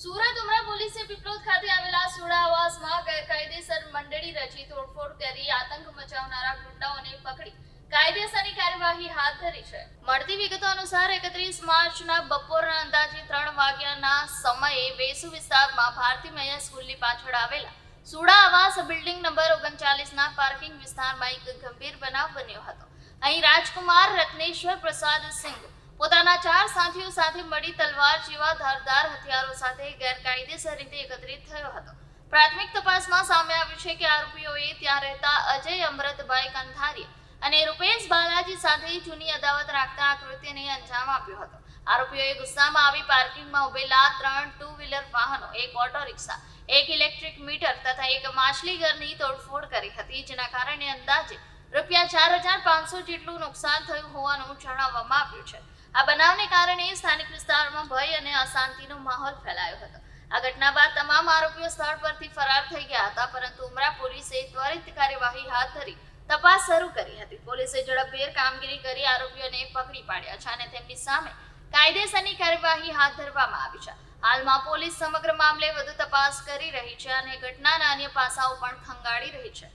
સુરત ઉમરા પોલીસે પીપલોદ ખાતે આવેલા સુડા આવાસમાં ગેરકાયદેસર મંડળી રચી તોડફોડ કરી આતંક મચાવનારા ગુંડાઓને પકડી કાયદેસરની કાર્યવાહી હાથ ધરી છે. મળતી વિગતો અનુસાર 31 માર્ચના બપોરના અંદાજે 3 વાગ્યાના સમયે વેસુ વિસ્તારમાં ભારતી મૈયા સ્કૂલની પાછળ આવેલા સુડા આવાસ બિલ્ડિંગ નંબર 39ના પાર્કિંગ વિસ્તારમાં એક ગંભીર બનાવ બન્યો હતો. અહીં રાજકુમાર રત્નેશ્વર પ્રસાદ સિંઘ પોતાના 4 સાથીઓ સાથે મળી તલવાર જેવા ધારદાર હથિયારો સાથે ગેરકાયદેસર રીતે એકત્રિત થયો હતો. પ્રાથમિક તપાસમાં સામે આવ્યું છે કે આરોપીઓએ ત્યાં રહેતા અજય અમૃતભાઈ કંથારિયા અને રૂપેશ બાલાજી સાથે જૂની અદાવત રાખતા આ કૃત્યને અંજામ આપ્યો હતો. આરોપીઓએ ગુસ્સામાં આવી પાર્કિંગમાં ઉભેલા 3 ટુ વ્હીલર વાહનો, એક ઓટો રિક્ષા, એક ઇલેક્ટ્રિક મીટર તથા એક માછલીઘરની તોડફોડ કરી હતી, જેના કારણે અંદાજે ₹4500 જેટલું નુકસાન થયું હોવાનું જણાવવામાં આવ્યું છે. આ બનાવને કારણે સ્થાનિક વિસ્તારમાં ભય અને અશાંતિનો માહોલ ફેલાયો હતો. આ ઘટના બાદ તમામ આરોપીઓ સ્થળ પરથી ફરાર થઈ ગયા હતા, પરંતુ ઉમરા પોલીસે ત્વરિત કાર્યવાહી હાથ ધરી તપાસ શરૂ કરી હતી. પોલીસે ઝડપભેર કામગીરી કરી આરોપીઓને પકડી પાડ્યા છે અને તેમની સામે કાયદેસરની કાર્યવાહી હાથ ધરવામાં આવી છે. હાલમાં પોલીસ સમગ્ર મામલે વધુ તપાસ કરી રહી છે અને ઘટનાના અન્ય પાસાઓ પણ ખંગાળી રહી છે.